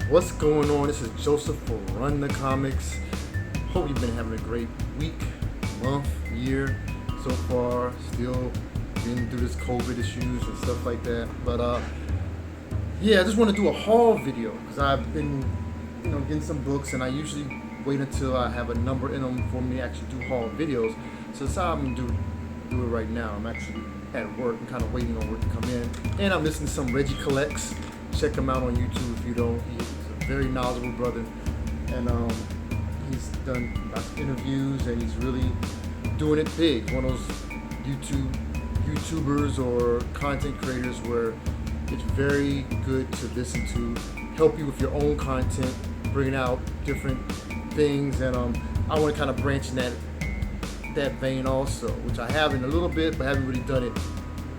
What's going on? This is Joseph for Run the Comics. Hope you've been having a great week, month, year so far. Still getting through this COVID issues and stuff like that. But yeah, I just want to do a haul video because I've been, getting some books, and I usually wait until I have a number in them for me to actually do haul videos. So that's how I'm gonna do it right now. I'm actually at work. I'm kind of waiting on work to come in, and I'm listening to some Reggie Collects. Check him out on YouTube if you don't. He's a very knowledgeable brother, and he's done lots of interviews, and he's really doing it big. One of those YouTubers or content creators where it's very good to listen to, help you with your own content, bringing out different things, and I want to kind of branch in that vein also, which I have in a little bit, but haven't really done it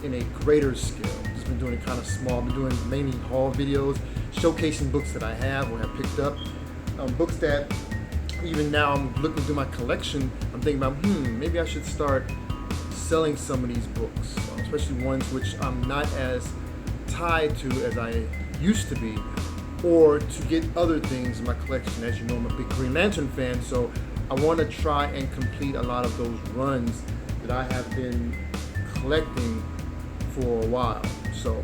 in a greater scale. Just been doing it kind of small. I've been doing mainly haul videos, showcasing books that I have or have picked up, books that even now I'm looking through my collection. I'm thinking about, maybe I should start selling some of these books, especially ones which I'm not as tied to as I used to be, or to get other things in my collection. As you know, I'm a big Green Lantern fan, so I want to try and complete a lot of those runs that I have been collecting for a while. So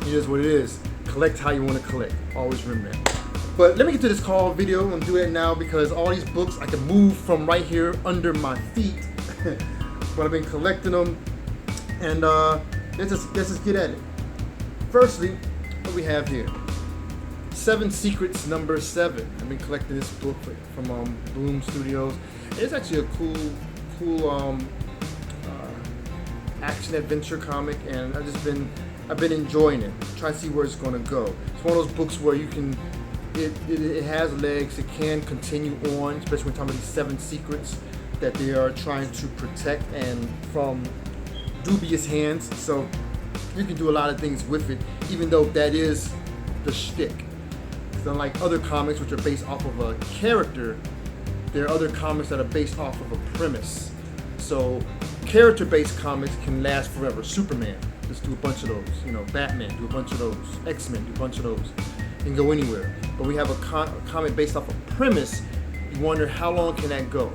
it is what it is. Collect how you want to collect. Always remember that. But let me get to this haul video. I'm gonna do it now because all these books I can move from right here under my feet. But I've been collecting them, and let's just get at it. Firstly, what we have here. 7 Secrets number 7. I've been collecting this book from Boom Studios. It's actually a cool action adventure comic, and I've been enjoying it. Trying to see where it's going to go. It's one of those books where it has legs. It can continue on, especially when we're talking about these 7 secrets that they are trying to protect and from dubious hands. So you can do a lot of things with it, even though that is the shtick. Unlike other comics which are based off of a character, there are other comics that are based off of a premise. So character-based comics can last forever. Superman, just do a bunch of those. Batman, do a bunch of those. X-Men, do a bunch of those. And go anywhere. But we have a comic based off a premise. You wonder how long can that go?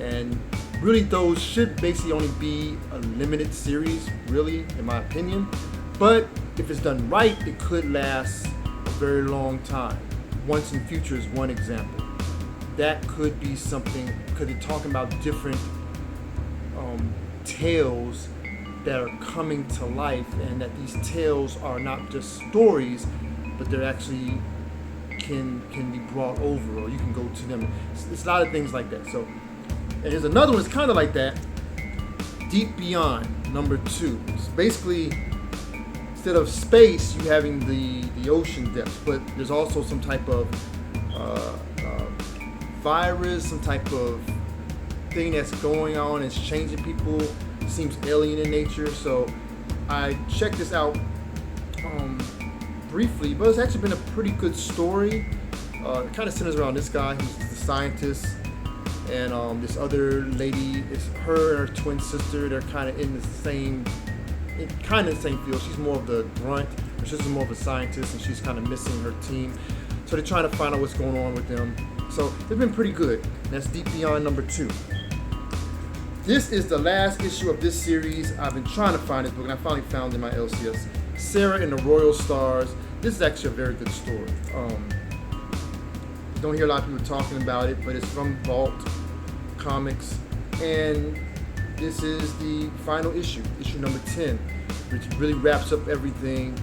And really, those should basically only be a limited series, really, in my opinion. But if it's done right, it could last a very long time. Once in Future is one example. That could be something, because they're talking about different tales that are coming to life, and that these tales are not just stories, but they're actually can be brought over, or you can go to them. It's a lot of things like that. So, and there's another one that's kind of like that. Deep Beyond number 2. It's basically, instead of space, you having the ocean depths, but there's also some type of virus, some type of thing that's going on. It's changing people. It seems alien in nature. So I checked this out briefly, but it's actually been a pretty good story. It kind of centers around this guy who's the scientist, and this other lady. It's her and her twin sister. They're kind of in the same field. She's more of the grunt. Her sister's more of a scientist, and she's kind of missing her team. So they're trying to find out what's going on with them. So they've been pretty good. And that's Deep Beyond number 2. This is the last issue of this series. I've been trying to find this book, and I finally found it in my LCS. Sera and the Royal Stars. This is actually a very good story. Don't hear a lot of people talking about it, but it's from Vault Comics, and this is the final issue number 10, which really wraps up everything.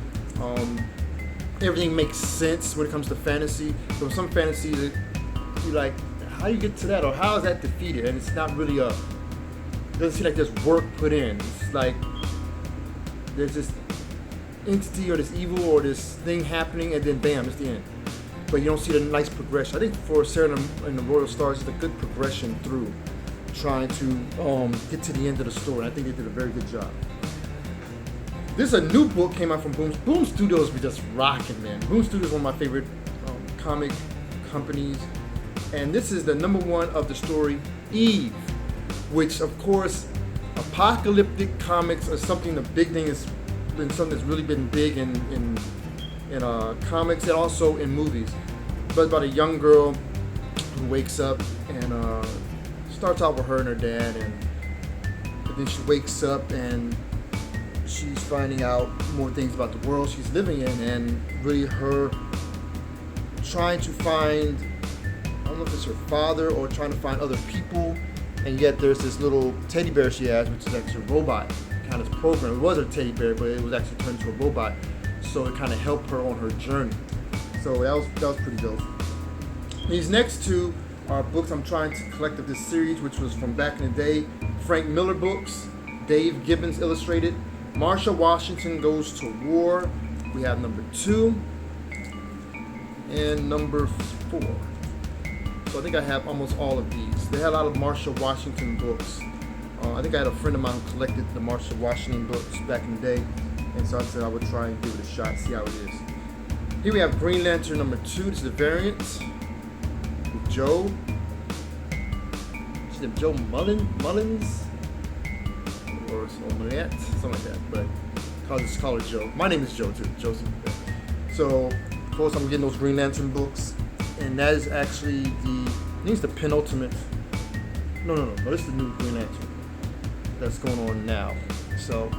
Everything makes sense when it comes to fantasy. So some fantasy that you're like, how do you get to that, or how is that defeated? And it's not really it doesn't seem like there's work put in. It's like there's this entity or this evil or this thing happening, and then bam, it's the end. But you don't see the nice progression. I think for Sera and the Royal Stars, it's a good progression through trying to get to the end of the story. I think they did a very good job. This is a new book, came out from Boom. Boom Studios be just rocking, man. Boom Studios is one of my favorite comic companies. And this is the number 1 of the story, Eve, which of course, apocalyptic comics are something, the big thing has been something that's really been big in in comics and also in movies. But about a young girl who wakes up and starts out with her and her dad, but then she wakes up and she's finding out more things about the world she's living in, and really her trying to find, I don't know if it's her father or trying to find other people, and yet there's this little teddy bear she has, which is actually a robot kind of program. It was a teddy bear, but it was actually turned into a robot, so it kind of helped her on her journey. So that was pretty dope. These next two are books I'm trying to collect of this series, which was from back in the day. Frank Miller books, Dave Gibbons illustrated. Marsha Washington Goes to War. We have number 2 and number 4. So I think I have almost all of these. They had a lot of Marsha Washington books. I think I had a friend of mine who collected the Marsha Washington books back in the day, and so I said I would try and give it a shot, see how it is. Here we have Green Lantern number 2. This is the variant with Joe. Is it Joe Mullins? Or Manette, something like that, but I'll just call it Joe. My name is Joe too, Joseph. So, of course, I'm getting those Green Lantern books, and that is actually I think it's the penultimate. No, this is the new Green Lantern that's going on now. So,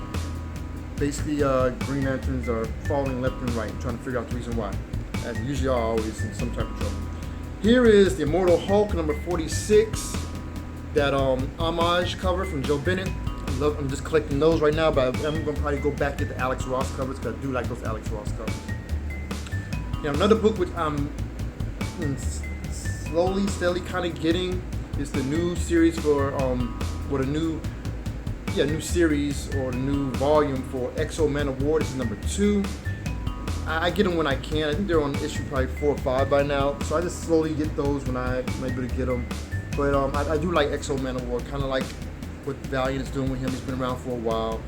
basically, Green Lanterns are falling left and right, trying to figure out the reason why. As usually are always in some type of trouble. Here is the Immortal Hulk number 46, that homage cover from Joe Bennett. I'm just collecting those right now, but I'm going to probably go back and get the Alex Ross covers, because I do like those Alex Ross covers. Another book which I'm steadily kind of getting is the new series for, new series or the new volume for Manowar. This is number 2. I get them when I can. I think they're on issue probably 4 or 5 by now, so I just slowly get those when I'm able to get them. But I do like Manowar, kind of like what Valiant is doing with him. He's been around for a while.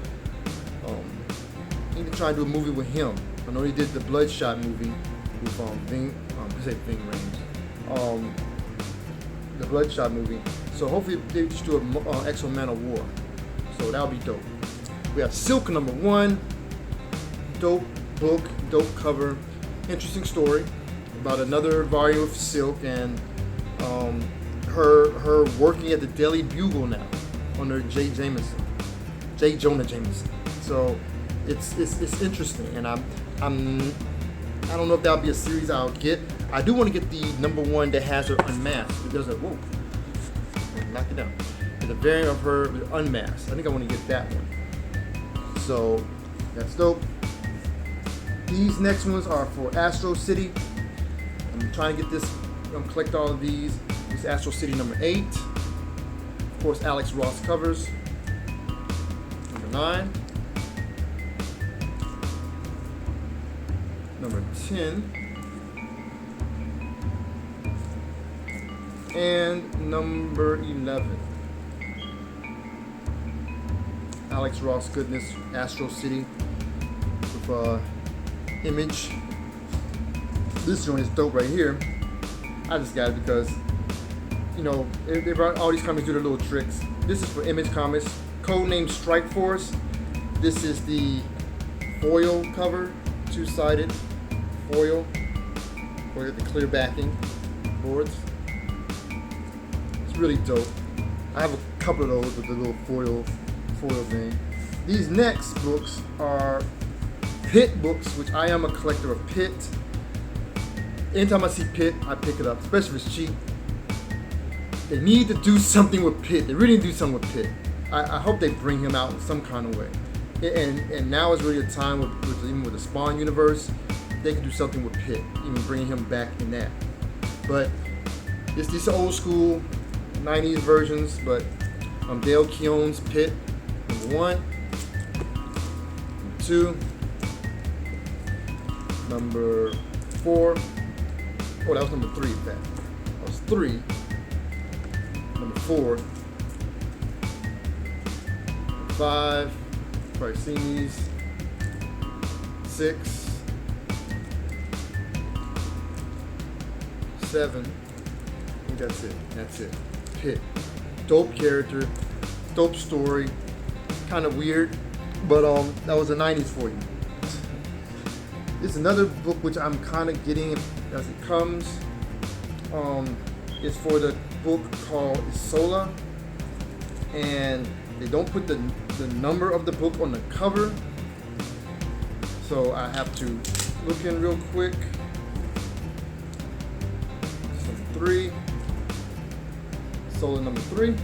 I need to try and do a movie with him. I know he did the Bloodshot movie with Ving Rhames. The Bloodshot movie. So hopefully they just do an Manowar. So that'll be dope. We have Silk number 1. Dope book, dope cover, interesting story about another volume of Silk and her working at the Daily Bugle now under J. Jonah Jameson. So it's interesting, and I don't know if that'll be a series I'll get. I do want to get the number 1 that has her unmasked. It does a whoa, knock it down. There's a variant of her unmasked. I think I want to get that one. So that's dope. These next ones are for Astro City. I'm trying to get this. Collect all of these. This is Astro City number 8. Of course, Alex Ross covers. Number 9. Number 10. And number 11. Alex Ross goodness, Astro City with Image. This joint is dope right here. I just got it because, they brought all these comics do their little tricks. This is for Image Comics. Codename Stryke Force. This is the foil cover, 2-sided foil. With the clear backing boards. It's really dope. I have a couple of those with the little foil thing. These next books are Pitt books, which I am a collector of Pitt. Anytime I see Pitt, I pick it up, especially if it's cheap. They need to do something with Pitt. They really need to do something with Pitt. I hope they bring him out in some kind of way. And now is really a time even with the Spawn universe, they can do something with Pitt, even bringing him back in that. But it's these old school 90s versions, but Dale Keown's Pitt, number 1, number 2, number 4. Oh, that was number 3 in fact. That was 3. Number 4. 5. Probably seen these. 6. 7. I think that's it. That's it. Pitt. Dope character. Dope story. Kind of weird. But that was the 90s for you. This is another book which I'm kind of getting as it comes. It's for the book called Isola, and they don't put the number of the book on the cover, so I have to look in real quick. So 3, Isola number 3, and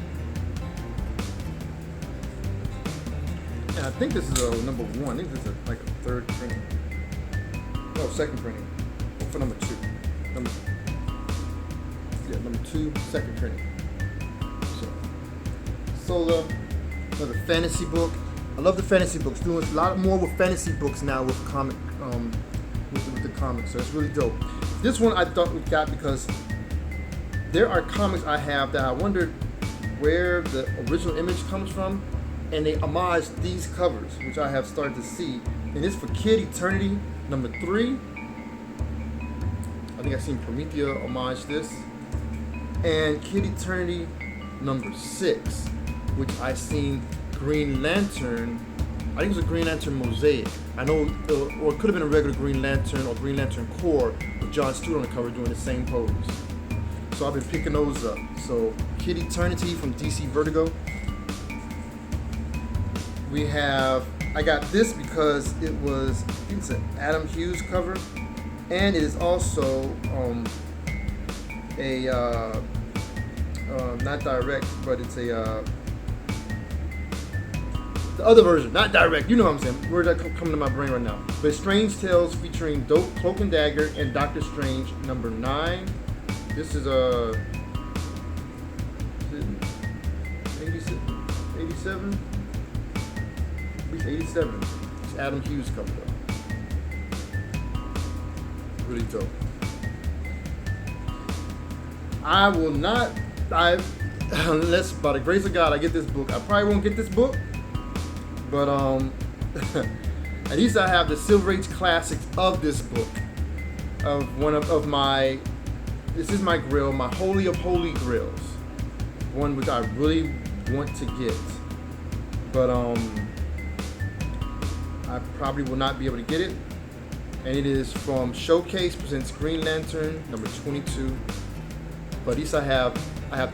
I think this is a number 1. I think this is like a third printing. No, second printing. For number 2. Number 2, second printing. So, Isola, another fantasy book. I love the fantasy books. Doing a lot more with fantasy books now with comic, with the comics. So it's really dope. This one I thought we got because there are comics I have that I wondered where the original image comes from, and they homage these covers, which I have started to see. And it's for Kid Eternity number 3. I think I've seen Promethea homage this. And Kid Eternity number 6, which I seen Green Lantern. I think it was a Green Lantern mosaic. I know, or it could have been a regular Green Lantern or Green Lantern Corps with John Stewart on the cover doing the same pose. So I've been picking those up. So Kid Eternity from DC Vertigo. We have, I got this because it was, I think it's an Adam Hughes cover, and it is also not direct, but it's the other version, not direct. You know what I'm saying? Words that come to my brain right now. But Strange Tales featuring Dope, Cloak and Dagger, and Doctor Strange number 9. This is a 87. 87. It's Adam Hughes cover though. Really dope. I will not, unless by the grace of God I get this book. I probably won't get this book, but at least I have the Silver Age classics of this book. Of one of my, this is my grill, my holy of holy grills. One which I really want to get, but I probably will not be able to get it. And it is from Showcase presents Green Lantern number 22. But at least I have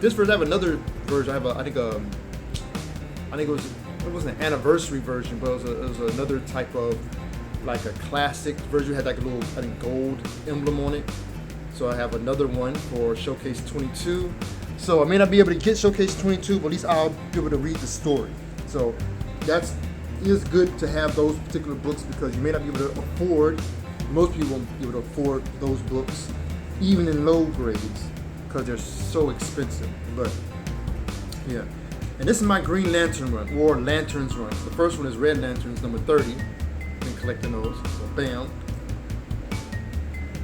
this version. I have another version. I have I think it wasn't an anniversary version, but it was another type of like a classic version. It had like a little, I think, gold emblem on it. So I have another one for Showcase 22. So I may not be able to get Showcase 22, but at least I'll be able to read the story. So it is good to have those particular books because you may not be able to afford, most people won't be able to afford those books, even in low grades, because they're so expensive. But yeah, and this is my Green Lantern run, or Lanterns run. The first one is Red Lanterns, number 30. Been collecting those, so bam.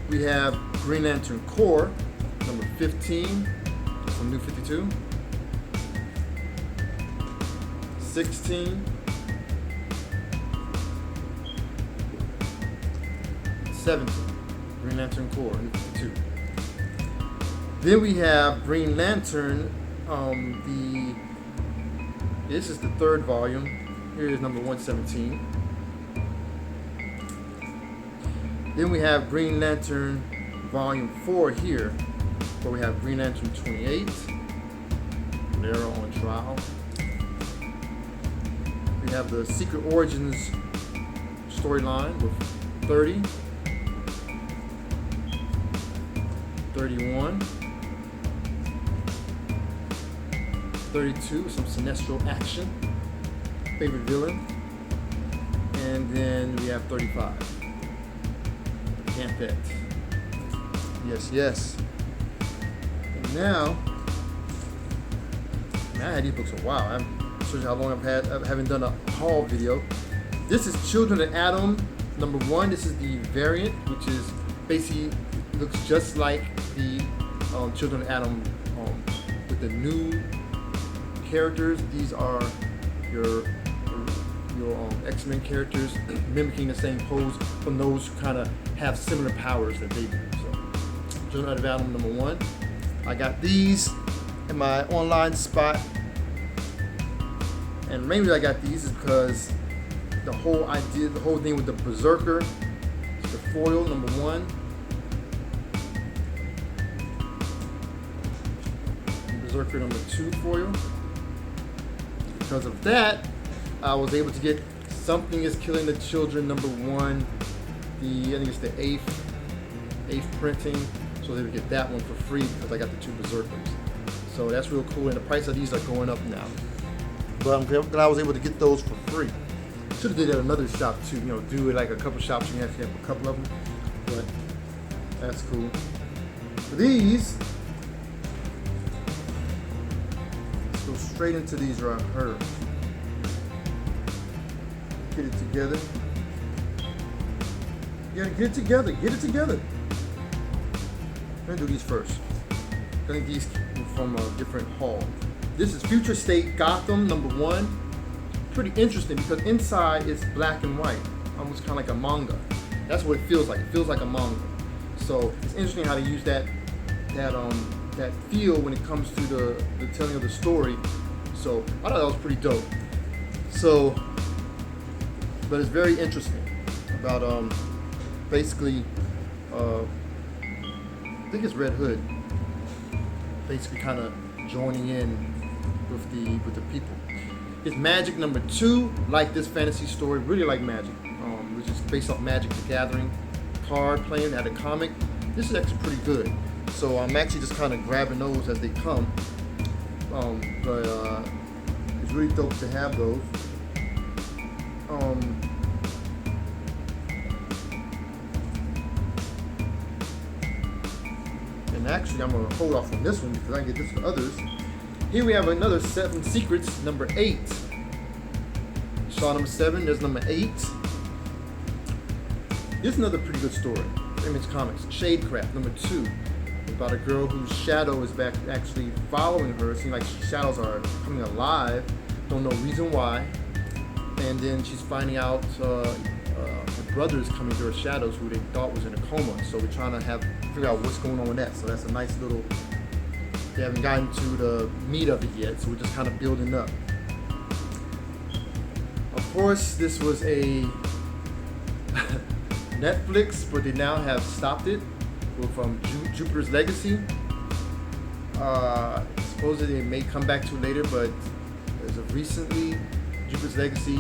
We have Green Lantern Corps, number 15, from New 52. 16. 17, Green Lantern Corps, New 52. Then we have Green Lantern, this is the 3rd volume. Here is number 117. Then we have Green Lantern Volume 4 here, where we have Green Lantern 28, Sera on trial. We have the Secret Origins storyline with 30, 31, 32, some Sinestro action, favorite villain, and then we have 35. Can't bet. Yes, yes. And now I had these books a while. I'm not sure how long I haven't done a haul video. This is Children of Atom, number 1. This is the variant, which is basically looks just like the Children of Atom with the new characters. These are your X-Men characters mimicking the same pose from those who kind of have similar powers that they do. So, Children of Atom number 1. I got these in my online spot, and mainly I got these is because the whole idea, the whole thing with the BRZRKR the foil number 1. BRZRKR number 2 foil. Because of that, I was able to get Something is Killing the Children number 1. I think it's the 8th printing. So they would get that one for free because I got the 2 BRZRKRs. So that's real cool, and the price of these are going up now. But I'm glad I was able to get those for free. Should have did it at another shop too, do it like a couple shops, you have to have a couple of them. But that's cool. For these, let's go straight into these right here. Get it together. You gotta get it together, get it together. I'm gonna do these first. I think these came from a different haul. This is Future State Gotham number 1. Pretty interesting because inside it's black and white, almost kind of like a manga. That's what it feels like. It feels like a manga. So it's interesting how they use that feel when it comes to the telling of the story. So I thought that was pretty dope. So, but it's very interesting about basically. I think it's Red Hood, basically kind of joining in with the people. It's Magic number 2, like this fantasy story, really like Magic, which is based off Magic the Gathering card playing at a comic. This is actually pretty good. So I'm actually just kind of grabbing those as they come. But it's really dope to have those. And actually, I'm gonna hold off on this one because I can get this for others. Here we have another 7 Secrets, number 8. Saw number 7, there's number 8. This is another pretty good story. Image Comics, Shadecraft, number 2. About a girl whose shadow is back actually following her. It seems like shadows are coming alive. Don't know reason why. And then she's finding out her brother is coming through her shadows who they thought was in a coma. So we're trying to figure out what's going on with that. So that's a nice little, they haven't gotten to the meat of it yet. So we're just kind of building up. Of course, this was a Netflix, but they now have stopped it from Jupiter's Legacy. Supposedly it may come back to later, but as of recently, Jupiter's Legacy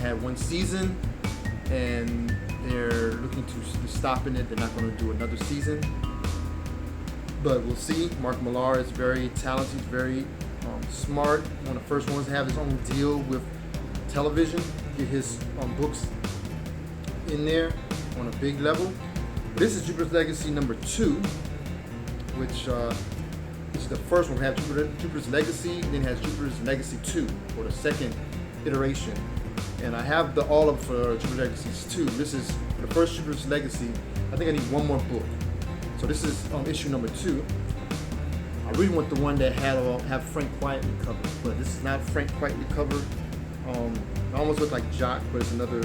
had 1 season, and they're looking to stopping it. They're not going to do another season, but we'll see. Mark Millar is very talented, very smart. One of the first ones to have his own deal with television, get his books in there on a big level. This is Jupiter's Legacy number 2, which this is the first one. We have Jupiter's Legacy, then it has Jupiter's Legacy 2, or the second iteration. And I have all of Jupiter's Legacies 2. This is the first Jupiter's Legacy. I think I need one more book. So this is issue number 2. I really want the one that have Frank Quietly covered, but this is not Frank Quietly covered. It almost looks like Jock, but it's another.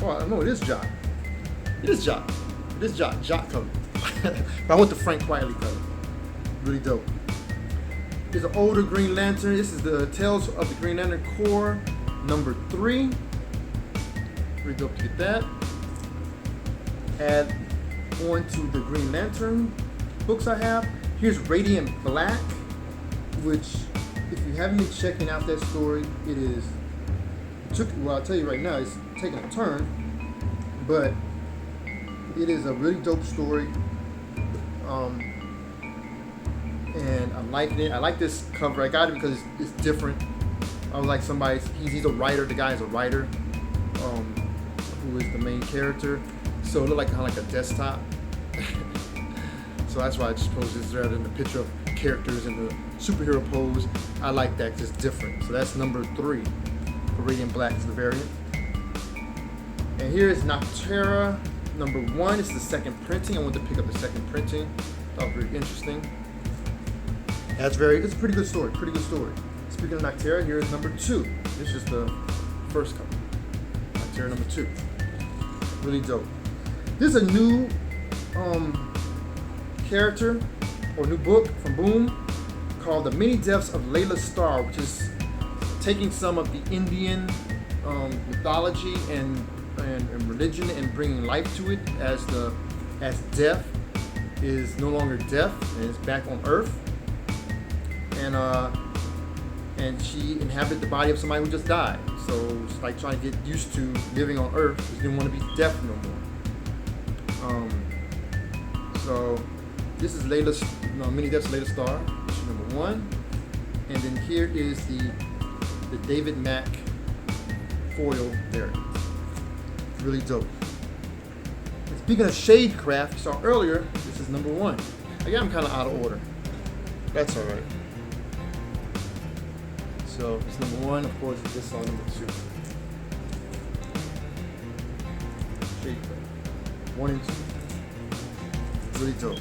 Oh no, it is Jock. It is Jock. It is Jock. Jock cover. But I want the Frank Quietly cover. Really dope. There's an older Green Lantern. This is the Tales of the Green Lantern Corps, number 3. Really dope to get that. Add on to the Green Lantern books I have. Here's Radiant Black, which, if you haven't been checking out that story, I'll tell you right now, it's taking a turn, but it is a really dope story. And I'm liking it. I like this cover. I got it because it's different. I was like he's a writer. The guy is a writer, who is the main character. So it looked like kind of like a desktop. So that's why I just posed this rather than the picture of characters in the superhero pose. I like that because it's different. So that's number 3. Radiant Black is the variant. And here is Noctera number 1. It's the second printing. I wanted to pick up the second printing. Thought it was very interesting. It's a pretty good story. Pretty good story. Speaking of Noctera, here is number 2. This is the first cover. Noctera number 2. Really dope. This is a new character or new book from Boom called The Many Deaths of Layla Starr, which is taking some of the Indian mythology and and religion and bringing life to it as death is no longer death and is back on Earth. And she inhabited the body of somebody who just died. So it's like trying to get used to living on Earth because she didn't want to be deaf no more. So this is Layla's, Mini Death's Layla Star, issue number 1. And then here is the David Mack foil variant. Really dope. And speaking of Shadecraft, you saw earlier, this is number 1. I got them kind of out of order. That's all right. So it's number 1, of course, this is number 2. Shadecraft, 1 and 2. Really dope.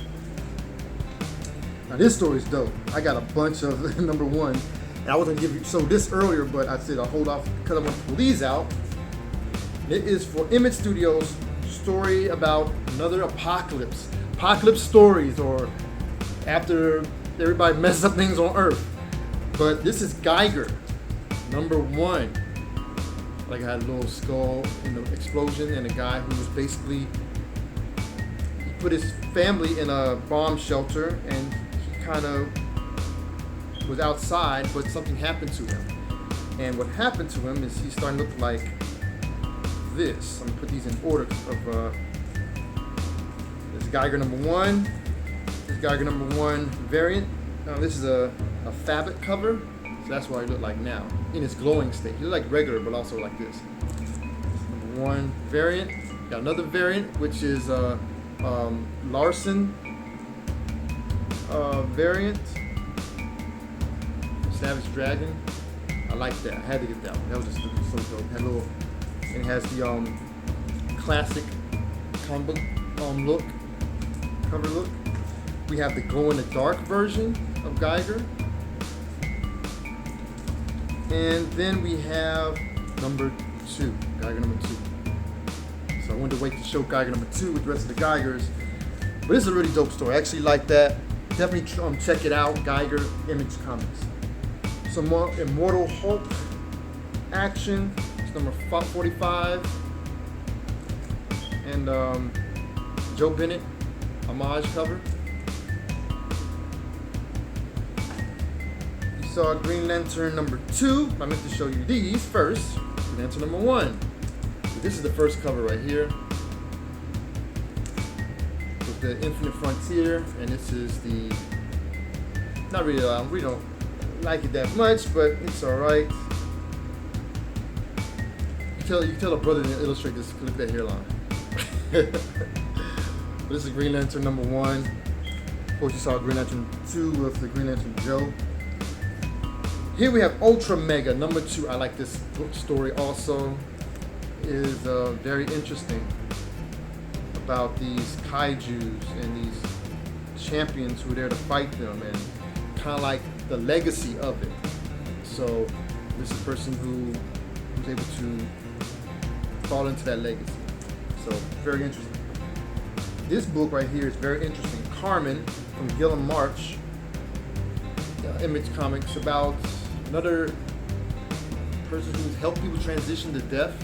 Now this story is dope. I got a bunch of number 1. And I wasn't gonna give you this earlier, but I said I'll hold off because I want to pull these out. It is for Image Studios' story about another apocalypse. Apocalypse stories, or after everybody messes up things on Earth. But this is Geiger, number 1. Like I had a little skull in the explosion, and a guy who was basically, he put his family in a bomb shelter, and he kind of was outside, but something happened to him. And what happened to him is he's starting to look like this. I'm gonna put these in order of this is Geiger number 1. This is Geiger number 1 variant. Now this is a fabric cover, so that's what he looked like now in his glowing state. He looked like regular, but also like this. Number 1 variant. Got another variant, which is Larson variant. Savage Dragon. I like that. I had to get that one. That was just so dope. Had a little, and it has the classic cover look. We have the glow in the dark version of Geiger. And then we have number 2, Geiger number 2. So I wanted to wait to show Geiger number 2 with the rest of the Geigers. But this is a really dope story. I actually like that. Definitely check it out, Geiger Image Comics. Some more Immortal Hulk action. It's number 45. And Joe Bennett homage cover. You saw Green Lantern number 2. I meant to show you these first. Green Lantern number 1. This is the first cover right here. With the Infinite Frontier, and this is the, not really, we don't like it that much, but it's alright. You tell a brother to illustrate this, look at that hairline. This is Green Lantern number 1. Of course, you saw Green Lantern 2 with the Green Lantern Joe. Here we have Ultra Mega number 2. I like this story also. It is very interesting about these kaijus and these champions who are there to fight them, and kind of like the legacy of it. So this is a person who was able to fall into that legacy. So very interesting. This book right here is very interesting. Carmen from Gilliam March, Image Comics, about another person who's helped people transition to death,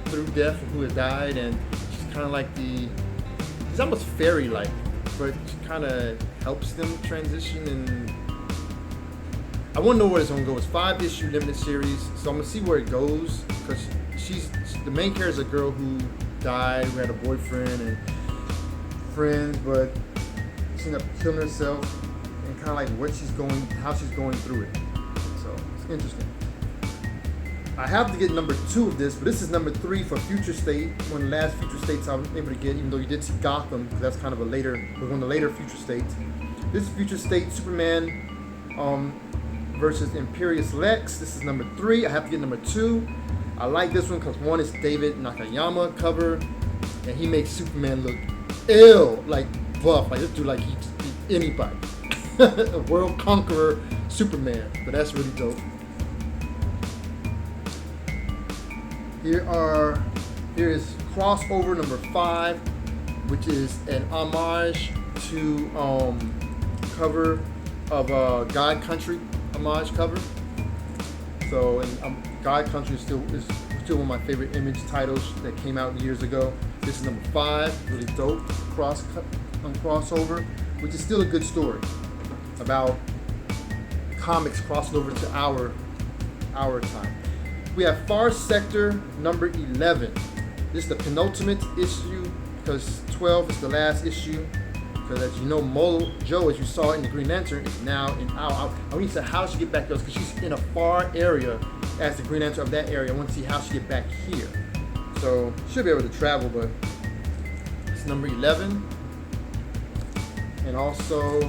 through death, who had died, and she's kind of like she's almost fairy-like, but she kind of helps them transition. And I want to know where it's going to go. It's 5-issue limited series, so I'm going to see where it goes, because the main character is a girl who died, who had a boyfriend and friends, but she ended up killing herself, and kind of like how she's going through it. So it's interesting. I have to get number 2 of this, but this is number 3 for Future State, one of the last Future States I was able to get, even though you did see Gotham, because that's kind of one of the later Future States. This is Future State Superman versus Imperious Lex. This is number 3. I have to get number 2. I like this one because 1 is David Nakayama cover, and he makes Superman look ill, like buff, like this dude, like he just beat anybody. A world conqueror Superman, but that's really dope. Here is crossover number 5, which is an homage to cover of God Country homage cover. So, and God Country is Still one of my favorite Image titles that came out years ago. This is number 5, really dope crossover, which is still a good story about comics crossing over to our time. We have Far Sector number 11. This is the penultimate issue because 12 is the last issue. Because as you know, Joe, as you saw in the Green Lantern, is now in our. I want to see how she get back there because she's in a far area as the Green Lantern of that area. I want to see how she get back here. So she'll be able to travel, but it's number 11, and also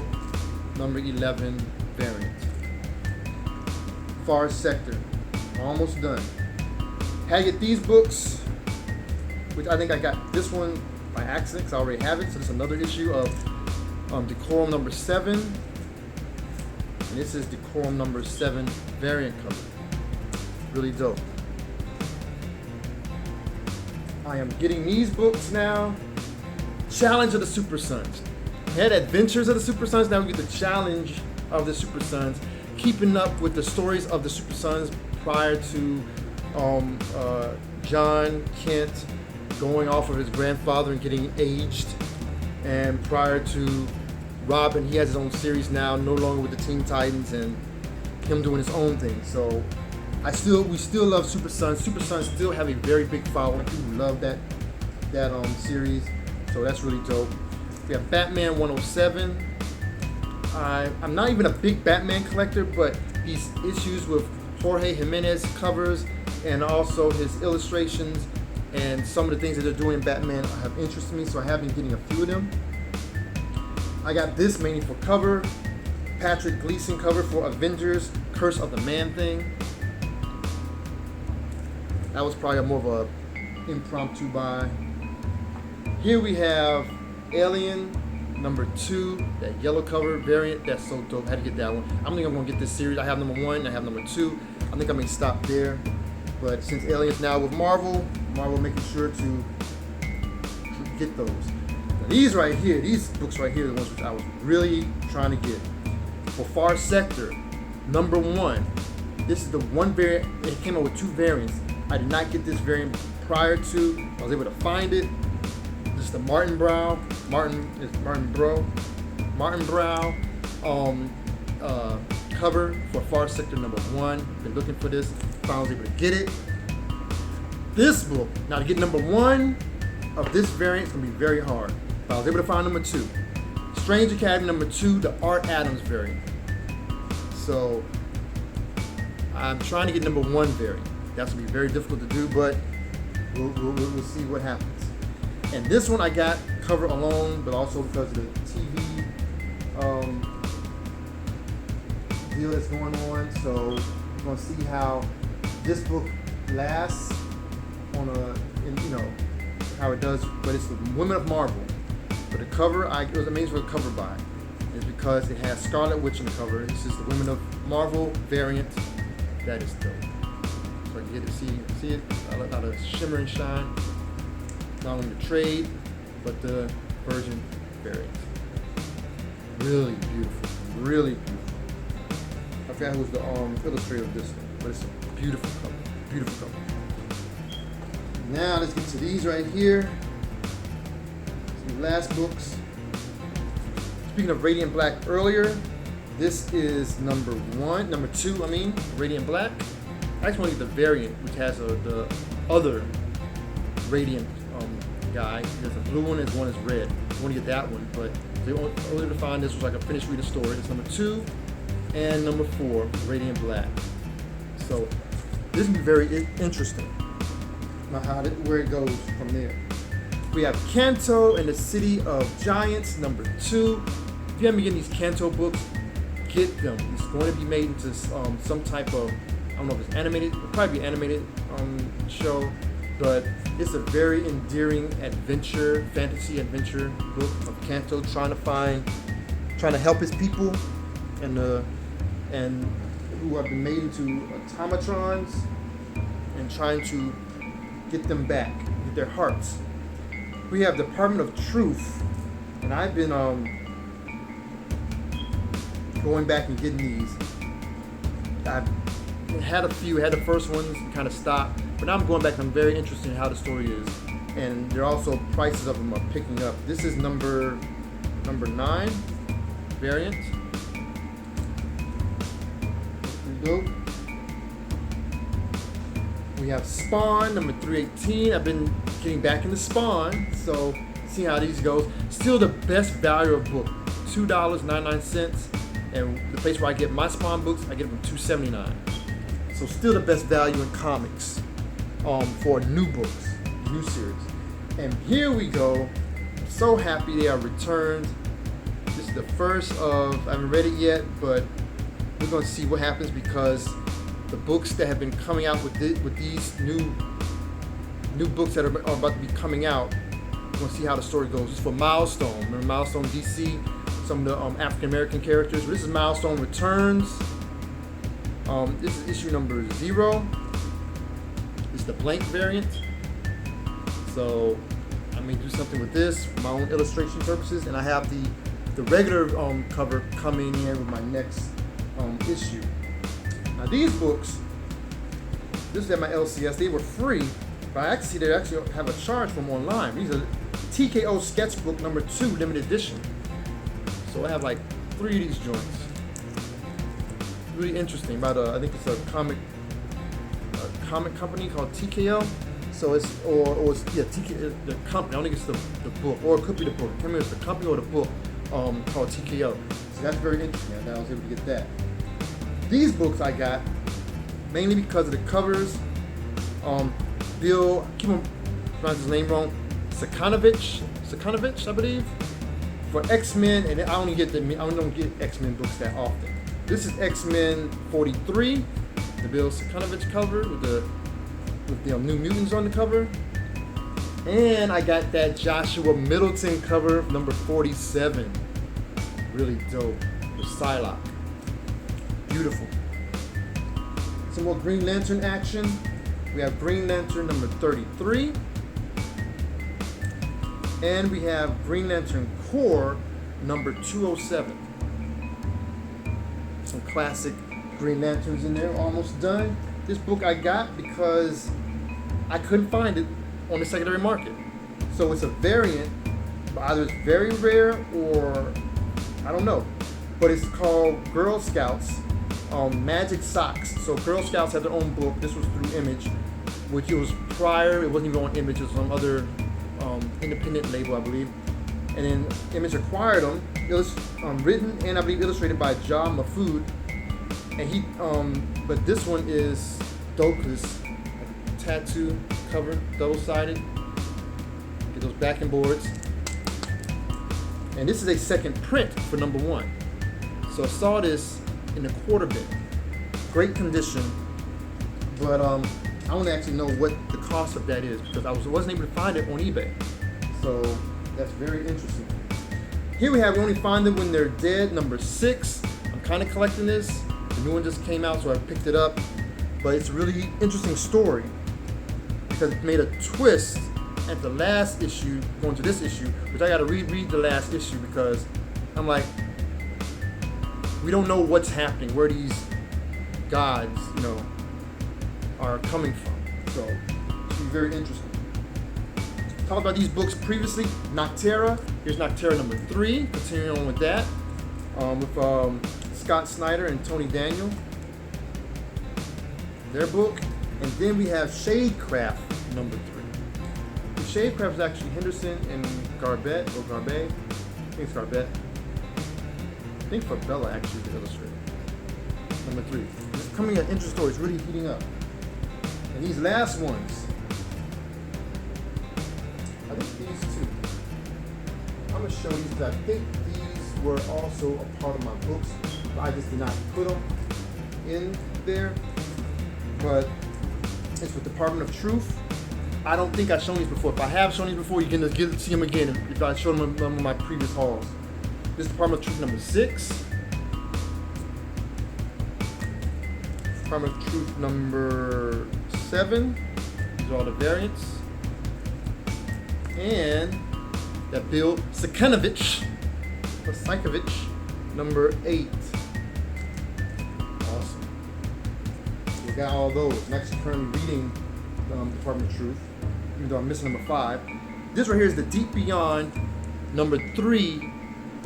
number 11 variant. Far Sector, almost done. Had to get these books, which I think I got this one by accident because I already have it. So it's another issue of Decorum number 7, and this is Decorum number 7 variant cover. Really dope. I am getting these books now. Challenge of the Super Sons. Had Adventures of the Super Sons. Now we get the Challenge of the Super Sons. Keeping up with the stories of the Super Sons prior to John Kent going off of his grandfather and getting aged, and prior to Robin, he has his own series now, no longer with the Teen Titans, and him doing his own thing. So we still love Super Sons. Super Sons still have a very big following. People love that series, so that's really dope. We have Batman 107. I'm not even a big Batman collector, but these issues with Jorge Jimenez covers and also his illustrations and some of the things that they're doing in Batman have interested me, so I have been getting a few of them. I got this mainly for cover, Patrick Gleason cover for Avengers Curse of the Man-Thing. That was probably more of a impromptu buy. Here we have Alien number 2, that yellow cover variant. That's so dope. I had to get that one. I don't think I'm gonna get this series. I have number 1, I have number 2. I think I may stop there. But since Alien's now with Marvel making sure to get those. Now these right here, these books right here, are the ones which I was really trying to get. For Far Sector, number 1. This is the one variant. It came out with 2 variants. I did not get this variant prior to. I was able to find it. This is the Martin Brow cover for Far Sector number 1. Been looking for this. Finally was able to get it. This book, now to get number 1 of this variant is going to be very hard. But I was able to find number 2. Strange Academy number 2, the Art Adams variant. So I'm trying to get number 1 variant. That's going to be very difficult to do, but we'll see what happens. And this one I got cover alone, but also because of the TV deal that's going on. So we're going to see how this book lasts how it does. But it's the Women of Marvel. For the cover, it was amazing for the cover buy. It's because it has Scarlet Witch on the cover. This is the Women of Marvel variant. That is dope. So I can get to see it. A lot of shimmer and shine. Not only the trade, but the version variant. Really beautiful. Really beautiful. I forgot who's the illustrator of this one, but it's a beautiful cover. Beautiful cover. Now let's get to these right here. Some last books. Speaking of Radiant Black earlier, this is number 2, Radiant Black. I just want to get the variant, which has the other Radiant guy. There's a blue one and one is red. I want to get that one, but they only to find this was like a finished reader story. It's number 2 and number 4, Radiant Black. So this will be very interesting. Now where it goes from there. We have Kanto and the City of Giants, number 2. If you haven't been getting these Kanto books, get them. It's going to be made into some type of, I don't know if it's animated, it'll probably be animated show, but it's a very endearing fantasy adventure book of Kanto trying to help his people and who have been made into automatrons and trying to get them back, get their hearts. We have Department of Truth, and I've been going back and getting these. I've had a few, had the first ones, kind of stopped. But now I'm going back and I'm very interested in how the story is. And there are also prices of them are picking up. This is number 9 variant. Here we go. We have Spawn, number 318. I've been getting back into Spawn, so see how these goes. Still the best value of book, $2.99. And the place where I get my Spawn books, I get them for $2.79. So still the best value in comics for new books, new series. And here we go. I'm so happy they are returned. This is the first of, I haven't read it yet, but we're gonna see what happens because the books that have been coming out with these new books that are about to be coming out, we're gonna see how the story goes. This is for Milestone. Remember Milestone DC, some of the African American characters. This is Milestone Returns. This is issue number 0. This is the blank variant. So I may do something with this for my own illustration purposes, and I have the regular cover coming in with my next issue. Now these books, this is at my LCS, they were free, but I actually they actually have a charge from online. These are TKO Sketchbook number 2 limited edition. So I have like 3 of these joints. Really interesting. About I think it's a comic company called TKO. So it's TKO, the company. I don't think it's the book, or it could be the book. I can't remember if it's the company or the book called TKO. So that's very interesting. I was able to get that. These books I got mainly because of the covers. Bill, I keep on pronouncing his name wrong, Sakanovich, I believe, for X-Men, and I don't get X-Men books that often. This is X-Men 43, the Bill Sakanovich cover with the New Mutants on the cover, and I got that Joshua Middleton cover, number 47, really dope, with Psylocke. Beautiful. Some more Green Lantern action. We have Green Lantern number 33. And we have Green Lantern Corps number 207. Some classic Green Lanterns in there, almost done. This book I got because I couldn't find it on the secondary market. So it's a variant, but either it's very rare or I don't know. But it's called Girl Scouts Magic Socks. So Girl Scouts had their own book. This was through Image, which it was prior. It wasn't even on Image. It was some other independent label, I believe. And then Image acquired them. It was written and I believe illustrated by John Mahfood. And he, but this one is dope because it's a tattoo cover, double-sided. Get those backing boards. And this is a second print for number 1. So I saw this in the quarter bin. Great condition, but I want to actually know what the cost of that is because I wasn't able to find it on eBay. So that's very interesting. Here we only find them when they're dead, number 6. I'm kind of collecting this. The new one just came out, so I picked it up. But it's a really interesting story because it made a twist at the last issue, going to this issue, which I got to reread the last issue because I'm like, we don't know what's happening, where these gods, are coming from. So it's very interesting. Talked about these books previously. Noctera. Here's Noctera number 3. Continuing on with that, with Scott Snyder and Tony Daniel. Their book, and then we have Shadecraft number 3. The Shadecraft is actually Henderson and Garbett or Garbet. I think it's Garbett. I think Fabella actually the illustrator. Number 3. This is coming an interesting story. It's really heating up. And these last ones, I think these 2. I'm gonna show you because I think these were also a part of my books, but I just did not put them in there. But it's with Department of Truth. I don't think I've shown these before. If I have shown these before, you can just see them again if I showed them in my previous hauls. This is Department of Truth number 6. Department of Truth number 7. These are all the variants. And that Bill Sakanovich, or Psychovich, number 8. Awesome. We got all those. I'm actually currently reading Department of Truth, even though I'm missing number 5. This right here is the Deep Beyond number 3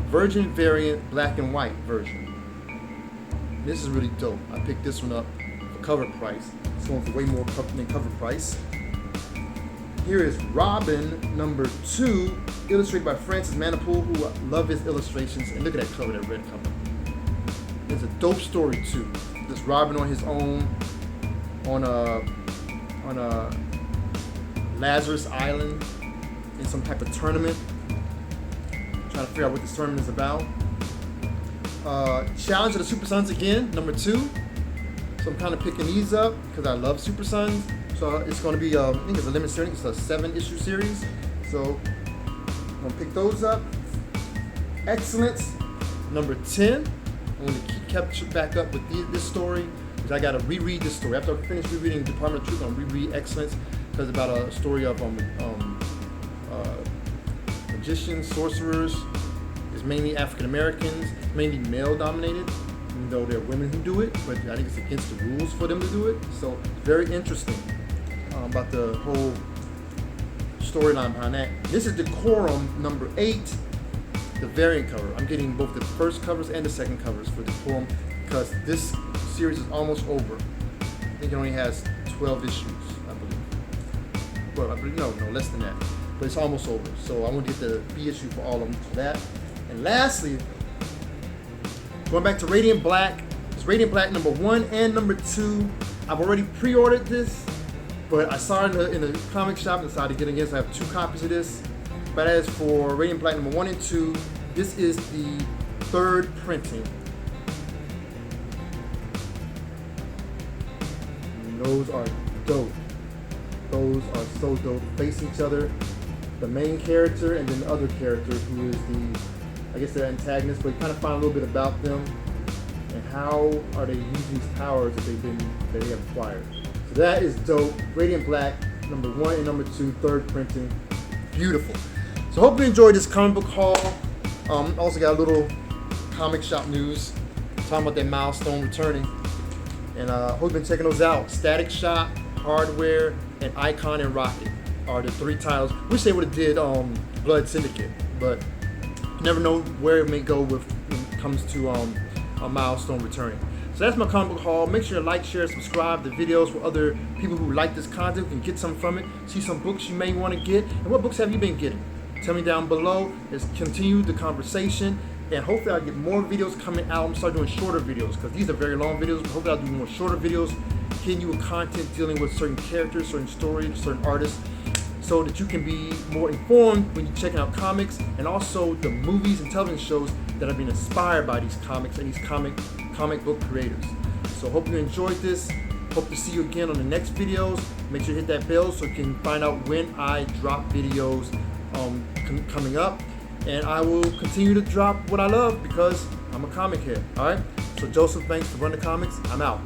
Virgin variant black and white version. This is really dope. I picked this one up for cover price. It's going for way more than cover price. Here is Robin number 2, illustrated by Francis Manipool, who I love his illustrations. And look at that cover, that red cover. It's a dope story too. This Robin on his own on a Lazarus Island in some type of tournament. Trying to figure out what this tournament is about. Challenge of the Super Sons again, number 2. So I'm kind of picking these up because I love Super Sons. So it's going to be, I think it's a limited series. It's a 7-issue series. So I'm going to pick those up. Excellence, number 10. I'm going to keep back up with this story because I got to reread this story. After I finish rereading Department of Truth, I'm going to reread Excellence because it's about a story of magicians, sorcerers. It's mainly African Americans, mainly male dominated, even though there are women who do it, but I think it's against the rules for them to do it. So very interesting about the whole storyline behind that. This is Decorum number 8, the variant cover. I'm getting both the first covers and the second covers for Decorum because this series is almost over. I think it only has 12 issues, I believe. Well, I believe, no, less than that. But it's almost over. So I want to get the B issue for all of them for that. And lastly, going back to Radiant Black. It's Radiant Black number 1 and number 2. I've already pre-ordered this, but I saw it in the comic shop and decided to get it again. So I have 2 copies of this. But as for Radiant Black number 1 and 2, this is the 3rd printing. And those are dope. Those are so dope. Face each other. The main character and then the other character who is the, I guess they're antagonists, but you kind of find a little bit about them and how are they using these powers that they have acquired. So that is dope. Radiant Black, number 1 and number 2, 3rd printing. Beautiful. So hope you enjoyed this comic book haul. Also got a little comic shop news talking about that milestone returning. And hope you've been checking those out. Static Shock, Hardware, and Icon and Rocket are the 3 titles. Wish they would have did Blood Syndicate, but you never know where it may go when it comes to a milestone returning. So that's my comic book haul. Make sure to like, share, subscribe to videos for other people who like this content and get something from it. See some books you may want to get. And what books have you been getting? Tell me down below. Let's continue the conversation. And hopefully I'll get more videos coming out. I'm going to start doing shorter videos because these are very long videos. But hopefully I'll do more shorter videos, hitting you with content dealing with certain characters, certain stories, certain artists, so that you can be more informed when you're checking out comics and also the movies and television shows that have been inspired by these comics and these comic book creators. So hope you enjoyed this. Hope to see you again on the next videos. Make sure to hit that bell so you can find out when I drop videos coming up. And I will continue to drop what I love because I'm a comic head. Alright? So Joseph, thanks for running the comics. I'm out.